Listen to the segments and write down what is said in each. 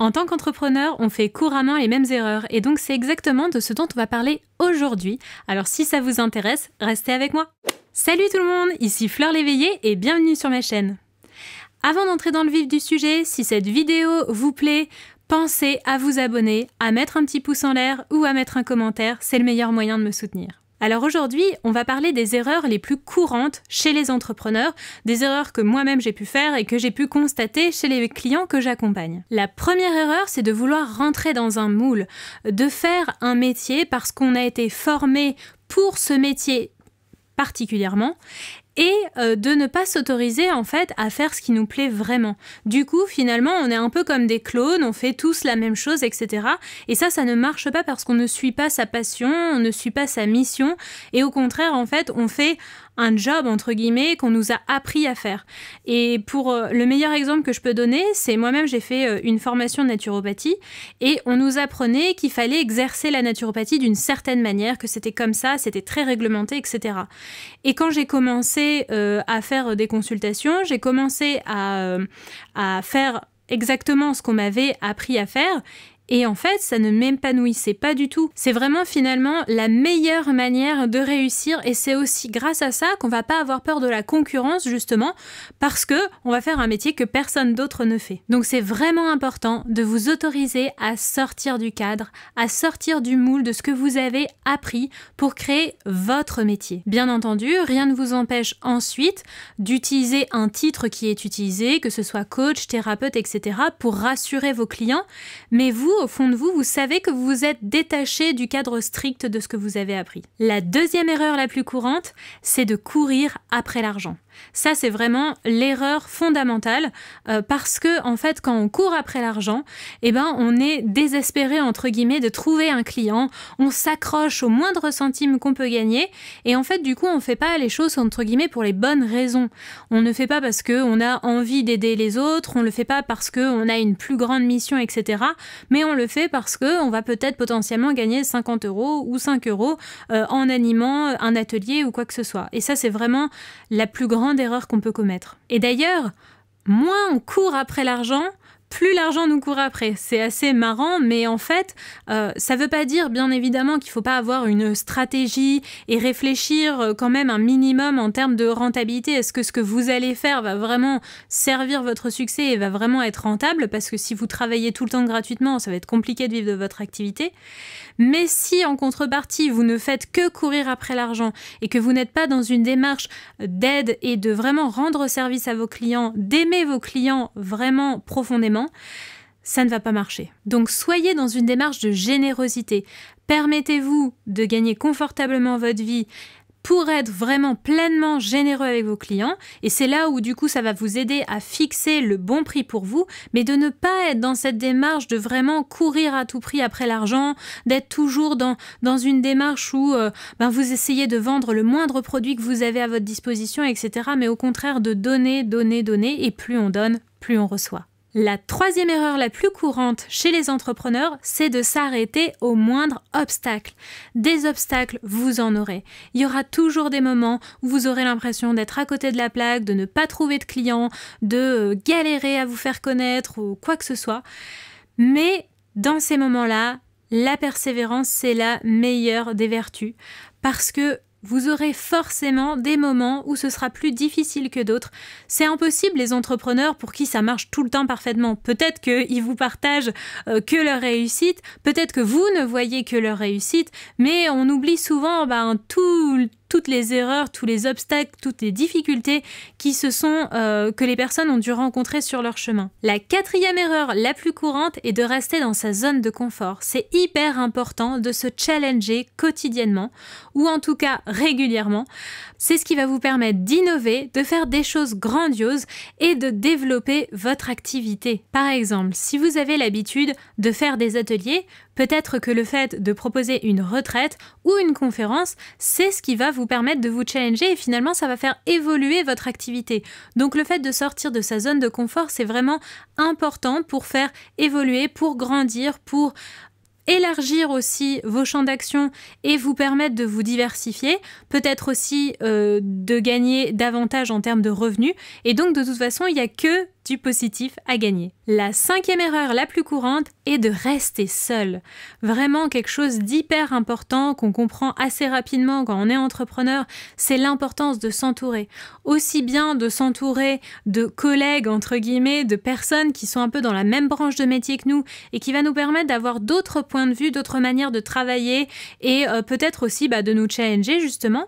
En tant qu'entrepreneur, on fait couramment les mêmes erreurs et donc c'est exactement de ce dont on va parler aujourd'hui. Alors si ça vous intéresse, restez avec moi. Salut tout le monde, ici Fleur l'éveillée et bienvenue sur ma chaîne. Avant d'entrer dans le vif du sujet, si cette vidéo vous plaît, pensez à vous abonner, à mettre un petit pouce en l'air ou à mettre un commentaire, c'est le meilleur moyen de me soutenir. Alors aujourd'hui, on va parler des erreurs les plus courantes chez les entrepreneurs, des erreurs que moi-même j'ai pu faire et que j'ai pu constater chez les clients que j'accompagne. La première erreur, c'est de vouloir rentrer dans un moule, de faire un métier parce qu'on a été formé pour ce métier particulièrement, et de ne pas s'autoriser en fait à faire ce qui nous plaît vraiment. Du coup, finalement, on est un peu comme des clones, on fait tous la même chose, etc. Et ça ne marche pas parce qu'on ne suit pas sa passion, on ne suit pas sa mission, et au contraire, en fait, on fait un job, entre guillemets, qu'on nous a appris à faire. Et pour le meilleur exemple que je peux donner, c'est moi-même, j'ai fait une formation de naturopathie, et on nous apprenait qu'il fallait exercer la naturopathie d'une certaine manière, que c'était comme ça, c'était très réglementé, etc. Et quand j'ai commencé à faire des consultations, j'ai commencé à faire exactement ce qu'on m'avait appris à faire. Et en fait, ça ne m'épanouissait pas du tout. C'est vraiment finalement la meilleure manière de réussir et c'est aussi grâce à ça qu'on va pas avoir peur de la concurrence justement parce que on va faire un métier que personne d'autre ne fait. Donc c'est vraiment important de vous autoriser à sortir du cadre, à sortir du moule de ce que vous avez appris pour créer votre métier. Bien entendu, rien ne vous empêche ensuite d'utiliser un titre qui est utilisé, que ce soit coach, thérapeute, etc. pour rassurer vos clients, mais vous, au fond de vous, vous savez que vous vous êtes détaché du cadre strict de ce que vous avez appris. La deuxième erreur la plus courante, c'est de courir après l'argent. Ça, c'est vraiment l'erreur fondamentale parce que, en fait, quand on court après l'argent, eh ben, on est désespéré, entre guillemets, de trouver un client. On s'accroche au moindre centime qu'on peut gagner et, en fait, du coup, on fait pas les choses, entre guillemets, pour les bonnes raisons. On ne fait pas parce qu'on a envie d'aider les autres, on le fait pas parce qu'on a une plus grande mission, etc. Mais on le fait parce qu'on va peut-être potentiellement gagner 50 € ou 5 € en animant un atelier ou quoi que ce soit. Et ça, c'est vraiment la plus grande erreur qu'on peut commettre. Et d'ailleurs, moins on court après l'argent, plus l'argent nous court après. C'est assez marrant, mais en fait, ça veut pas dire, bien évidemment, qu'il faut pas avoir une stratégie et réfléchir quand même un minimum en termes de rentabilité. Est-ce que ce que vous allez faire va vraiment servir votre succès et va vraiment être rentable? Parce que si vous travaillez tout le temps gratuitement, ça va être compliqué de vivre de votre activité. Mais si, en contrepartie, vous ne faites que courir après l'argent et que vous n'êtes pas dans une démarche d'aide et de vraiment rendre service à vos clients, d'aimer vos clients vraiment profondément, ça ne va pas marcher. Donc soyez dans une démarche de générosité. Permettez-vous de gagner confortablement votre vie pour être vraiment pleinement généreux avec vos clients. Et c'est là où du coup ça va vous aider à fixer le bon prix pour vous, mais de ne pas être dans cette démarche de vraiment courir à tout prix après l'argent, d'être toujours dans une démarche où vous essayez de vendre le moindre produit que vous avez à votre disposition, etc. Mais au contraire de donner, donner, donner, et plus on donne, plus on reçoit. La troisième erreur la plus courante chez les entrepreneurs, c'est de s'arrêter au moindre obstacle. Des obstacles, vous en aurez. Il y aura toujours des moments où vous aurez l'impression d'être à côté de la plaque, de ne pas trouver de clients, de galérer à vous faire connaître ou quoi que ce soit. Mais dans ces moments-là, la persévérance, c'est la meilleure des vertus parce que vous aurez forcément des moments où ce sera plus difficile que d'autres. C'est impossible, les entrepreneurs pour qui ça marche tout le temps parfaitement. Peut-être qu'ils vous partagent que leur réussite, peut-être que vous ne voyez que leur réussite, mais on oublie souvent toutes les erreurs, tous les obstacles, toutes les difficultés que les personnes ont dû rencontrer sur leur chemin. La quatrième erreur la plus courante est de rester dans sa zone de confort. C'est hyper important de se challenger quotidiennement, ou en tout cas régulièrement. C'est ce qui va vous permettre d'innover, de faire des choses grandioses et de développer votre activité. Par exemple, si vous avez l'habitude de faire des ateliers, peut-être que le fait de proposer une retraite ou une conférence, c'est ce qui va vous permettre de vous challenger et finalement ça va faire évoluer votre activité. Donc le fait de sortir de sa zone de confort, c'est vraiment important pour faire évoluer, pour grandir, pour élargir aussi vos champs d'action et vous permettre de vous diversifier, peut-être aussi de gagner davantage en termes de revenus. Et donc, de toute façon, il n'y a que du positif à gagner. La 5e erreur la plus courante est de rester seul. Vraiment quelque chose d'hyper important qu'on comprend assez rapidement quand on est entrepreneur, c'est l'importance de s'entourer. Aussi bien de s'entourer de collègues, entre guillemets, de personnes qui sont un peu dans la même branche de métier que nous et qui va nous permettre d'avoir d'autres points de vue, d'autres manières de travailler et peut-être aussi de nous challenger justement.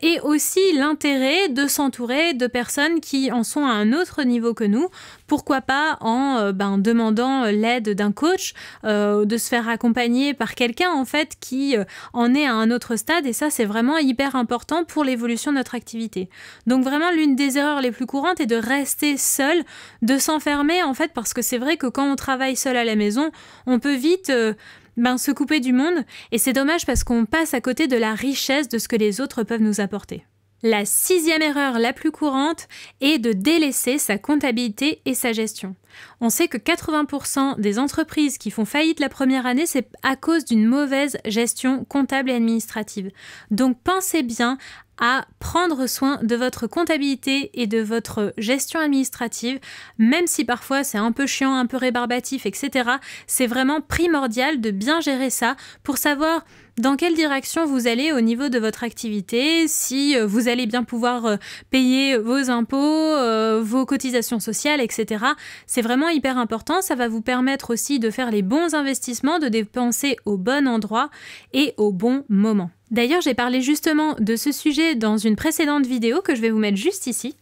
Et aussi l'intérêt de s'entourer de personnes qui en sont à un autre niveau que nous. Pourquoi pas en demandant l'aide d'un coach, de se faire accompagner par quelqu'un en fait qui en est à un autre stade et ça c'est vraiment hyper important pour l'évolution de notre activité. Donc vraiment l'une des erreurs les plus courantes est de rester seul, de s'enfermer en fait parce que c'est vrai que quand on travaille seul à la maison, on peut vite se couper du monde et c'est dommage parce qu'on passe à côté de la richesse de ce que les autres peuvent nous apporter. La 6e erreur la plus courante est de délaisser sa comptabilité et sa gestion. On sait que 80% des entreprises qui font faillite la première année, c'est à cause d'une mauvaise gestion comptable et administrative. Donc pensez bien à prendre soin de votre comptabilité et de votre gestion administrative, même si parfois c'est un peu chiant, un peu rébarbatif, etc. C'est vraiment primordial de bien gérer ça pour savoir dans quelle direction vous allez au niveau de votre activité, si vous allez bien pouvoir payer vos impôts, vos cotisations sociales, etc. C'est vraiment hyper important, ça va vous permettre aussi de faire les bons investissements, de dépenser au bon endroit et au bon moment. D'ailleurs, j'ai parlé justement de ce sujet dans une précédente vidéo que je vais vous mettre juste ici.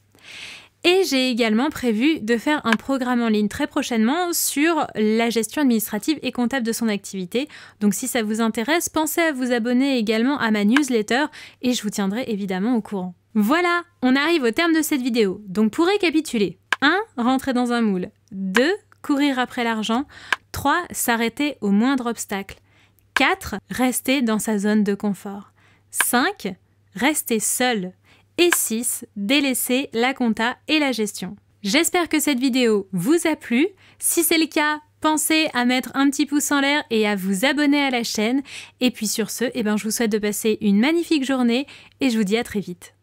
Et j'ai également prévu de faire un programme en ligne très prochainement sur la gestion administrative et comptable de son activité. Donc si ça vous intéresse, pensez à vous abonner également à ma newsletter et je vous tiendrai évidemment au courant. Voilà, on arrive au terme de cette vidéo. Donc pour récapituler, 1. Rentrer dans un moule. 2. Courir après l'argent. 3. S'arrêter au moindre obstacle. 4. Rester dans sa zone de confort. 5. Rester seul. Et 6. Délaisser la compta et la gestion. J'espère que cette vidéo vous a plu. Si c'est le cas, pensez à mettre un petit pouce en l'air et à vous abonner à la chaîne. Et puis sur ce, je vous souhaite de passer une magnifique journée et je vous dis à très vite.